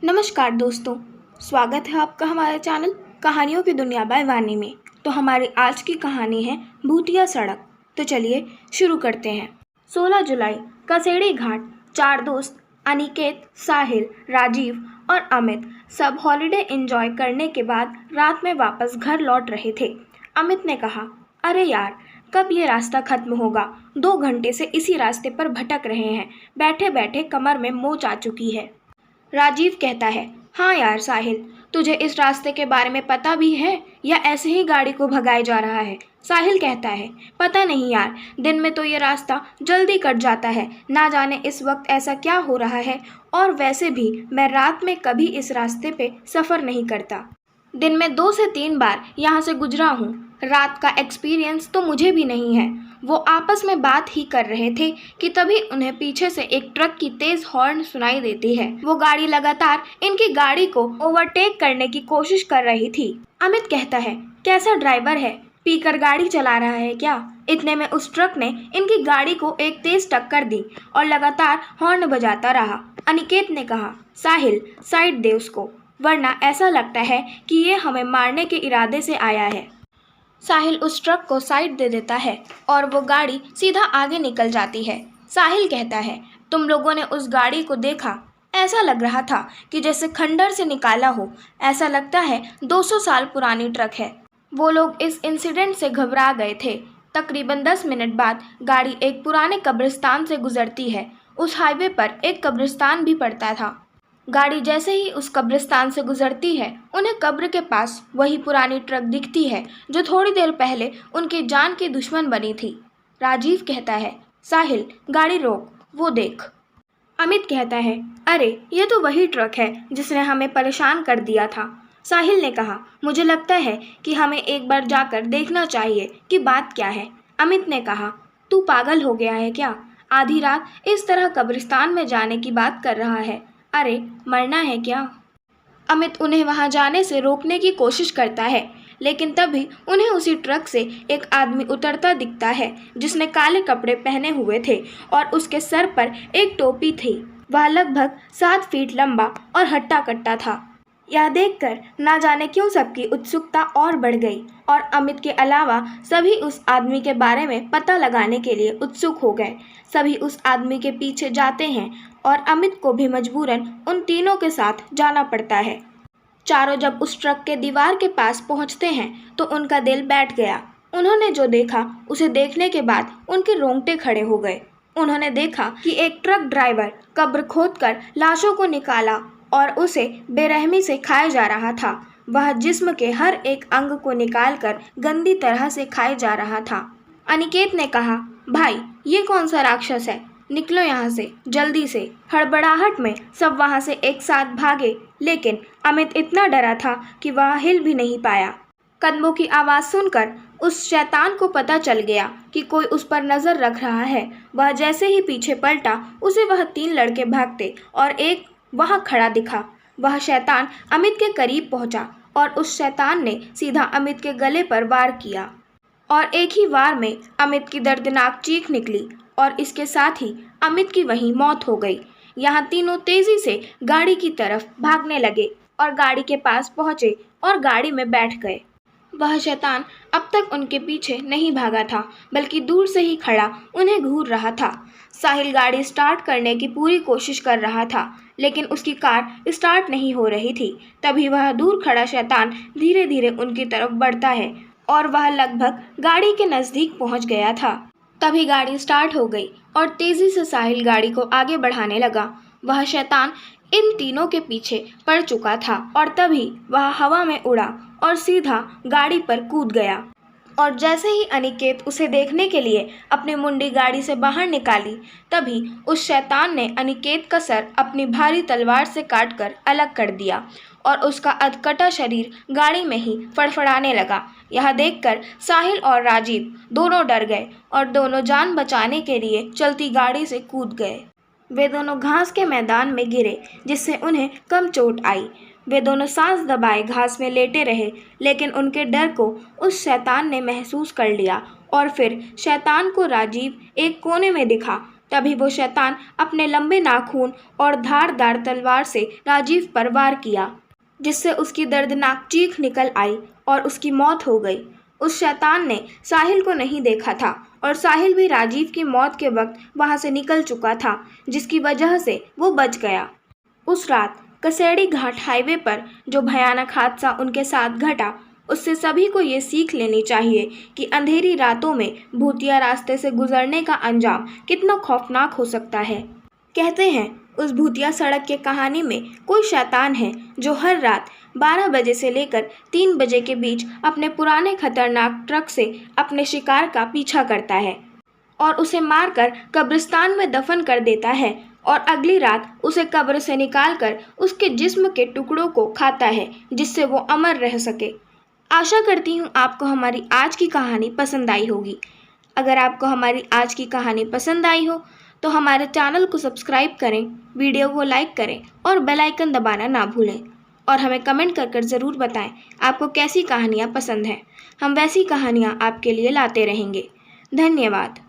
नमस्कार दोस्तों, स्वागत है आपका हमारे चैनल कहानियों की दुनिया बाय वानी में। तो हमारी आज की कहानी है भूतिया सड़क। तो चलिए शुरू करते हैं। 16 जुलाई कसेड़ी घाट। 4 दोस्त अनिकेत, साहिल, राजीव और अमित सब हॉलिडे एंजॉय करने के बाद रात में वापस घर लौट रहे थे। अमित ने कहा, अरे यार, कब ये रास्ता खत्म होगा? 2 घंटे से इसी रास्ते पर भटक रहे हैं। बैठे बैठे कमर में मोच आ चुकी है। राजीव कहता है, हाँ यार साहिल, तुझे इस रास्ते के बारे में पता भी है या ऐसे ही गाड़ी को भगाया जा रहा है? साहिल कहता है, पता नहीं यार, दिन में तो ये रास्ता जल्दी कट जाता है, ना जाने इस वक्त ऐसा क्या हो रहा है। और वैसे भी मैं रात में कभी इस रास्ते पे सफ़र नहीं करता। दिन में 2 से 3 बार यहाँ से गुजरा हूँ। रात का एक्सपीरियंस तो मुझे भी नहीं है। वो आपस में बात ही कर रहे थे कि तभी उन्हें पीछे से एक ट्रक की तेज हॉर्न सुनाई देती है। वो गाड़ी लगातार इनकी गाड़ी को ओवरटेक करने की कोशिश कर रही थी। अमित कहता है, कैसा ड्राइवर है, पीकर गाड़ी चला रहा है क्या? इतने में उस ट्रक ने इनकी गाड़ी को एक तेज टक्कर दी और लगातार हॉर्न बजाता रहा। अनिकेत ने कहा, साहिल साइड दे उसको, वरना ऐसा लगता है कि ये हमें मारने के इरादे से आया है। साहिल उस ट्रक को साइड दे देता है और वो गाड़ी सीधा आगे निकल जाती है। साहिल कहता है, तुम लोगों ने उस गाड़ी को देखा? ऐसा लग रहा था कि जैसे खंडर से निकाला हो। ऐसा लगता है 200 साल पुरानी ट्रक है। वो लोग इस इंसिडेंट से घबरा गए थे। तकरीबन 10 मिनट बाद गाड़ी एक पुराने कब्रिस्तान से गुजरती है। उस हाईवे पर एक कब्रिस्तान भी पड़ता था। गाड़ी जैसे ही उस कब्रिस्तान से गुजरती है, उन्हें कब्र के पास वही पुरानी ट्रक दिखती है जो थोड़ी देर पहले उनकी जान की दुश्मन बनी थी। राजीव कहता है, साहिल गाड़ी रोक, वो देख। अमित कहता है, अरे ये तो वही ट्रक है जिसने हमें परेशान कर दिया था। साहिल ने कहा, मुझे लगता है कि हमें एक बार जाकर देखना चाहिए कि बात क्या है। अमित ने कहा, तू पागल हो गया है क्या? आधी रात इस तरह कब्रिस्तान में जाने की बात कर रहा है। अरे मरना है क्या? अमित उन्हें वहां जाने से रोकने की कोशिश करता है, लेकिन तभी उन्हें उसी ट्रक से एक आदमी उतरता दिखता है जिसने काले कपड़े पहने हुए थे और उसके सर पर एक टोपी थी। वह लगभग 7 फीट लंबा और हट्टा कट्टा था। यह देखकर ना जाने क्यों सबकी उत्सुकता और बढ़ गई और अमित के अलावा सभी उस आदमी के बारे में पता लगाने के लिए उत्सुक हो गए। सभी उस आदमी के पीछे जाते हैं और अमित को भी मजबूरन उन तीनों के साथ जाना पड़ता है। चारों जब उस ट्रक के दीवार के पास पहुंचते हैं तो उनका दिल बैठ गया। उन्होंने जो देखा उसे देखने के बाद उनके रोंगटे खड़े हो गए। उन्होंने देखा कि एक ट्रक ड्राइवर कब्र खोदकर लाशों को निकाला और उसे बेरहमी से खाया जा रहा था। वह जिस्म के हर एक अंग को निकालकर गंदी तरह से खाया जा रहा था। अनिकेत ने कहा, भाई ये कौन सा राक्षस है? निकलो यहाँ से जल्दी से। हड़बड़ाहट में सब वहाँ से एक साथ भागे, लेकिन अमित इतना डरा था कि वह हिल भी नहीं पाया। कदमों की आवाज़ सुनकर उस शैतान को पता चल गया कि कोई उस पर नज़र रख रहा है। वह जैसे ही पीछे पलटा, उसे वह 3 लड़के भागते और एक वहाँ खड़ा दिखा। वह शैतान अमित के करीब पहुंचा और उस शैतान ने सीधा अमित के गले पर वार किया और एक ही वार में अमित की दर्दनाक चीख निकली और इसके साथ ही अमित की वहीं मौत हो गई। यहाँ तीनों तेजी से गाड़ी की तरफ भागने लगे और गाड़ी के पास पहुंचे और गाड़ी में बैठ गए। वह शैतान अब तक उनके पीछे नहीं भागा था, बल्कि दूर से ही खड़ा उन्हें घूर रहा था। साहिल गाड़ी स्टार्ट करने की पूरी कोशिश कर रहा था, लेकिन उसकी कार स्टार्ट नहीं हो रही थी। तभी वह दूर खड़ा शैतान धीरे धीरे उनकी तरफ बढ़ता है और वह लगभग गाड़ी के नज़दीक पहुंच गया था। तभी गाड़ी स्टार्ट हो गई और तेज़ी से साहिल गाड़ी को आगे बढ़ाने लगा। वह शैतान इन तीनों के पीछे पड़ चुका था और तभी वह हवा में उड़ा और सीधा गाड़ी पर कूद गया। और जैसे ही अनिकेत उसे देखने के लिए अपनी मुंडी गाड़ी से बाहर निकाली, तभी उस शैतान ने अनिकेत का सर अपनी भारी तलवार से काटकर अलग कर दिया और उसका अधकटा शरीर गाड़ी में ही फड़फड़ाने लगा। यह देखकर साहिल और राजीव दोनों डर गए और दोनों जान बचाने के लिए चलती गाड़ी से कूद गए। वे दोनों घास के मैदान में गिरे, जिससे उन्हें कम चोट आई। वे दोनों सांस दबाए घास में लेटे रहे, लेकिन उनके डर को उस शैतान ने महसूस कर लिया और फिर शैतान को राजीव एक कोने में दिखा। तभी वो शैतान अपने लंबे नाखून और धारदार तलवार से राजीव पर वार किया, जिससे उसकी दर्दनाक चीख निकल आई और उसकी मौत हो गई। उस शैतान ने साहिल को नहीं देखा था और साहिल भी राजीव की मौत के वक्त वहां से निकल चुका था, जिसकी वजह से वो बच गया। उस रात कसेड़ी घाट हाईवे पर जो भयानक हादसा उनके साथ घटा, उससे सभी को ये सीख लेनी चाहिए कि अंधेरी रातों में भूतिया रास्ते से गुजरने का अंजाम कितना खौफनाक हो सकता है। कहते हैं उस भूतिया सड़क के कहानी में कोई शैतान है जो हर रात 12 बजे से लेकर 3 बजे के बीच अपने पुराने खतरनाक ट्रक से अपने शिकार का पीछा करता है और उसे मारकर कब्रिस्तान में दफन कर देता है और अगली रात उसे कब्र से निकालकर उसके जिस्म के टुकड़ों को खाता है, जिससे वो अमर रह सके। आशा करती हूँ आपको हमारी आज की कहानी पसंद आई होगी। अगर आपको हमारी आज की कहानी पसंद आई हो तो हमारे चैनल को सब्सक्राइब करें, वीडियो को लाइक करें और बेल आइकन दबाना ना भूलें। और हमें कमेंट कर ज़रूर बताएं आपको कैसी कहानियाँ पसंद हैं। हम वैसी कहानियाँ आपके लिए लाते रहेंगे। धन्यवाद।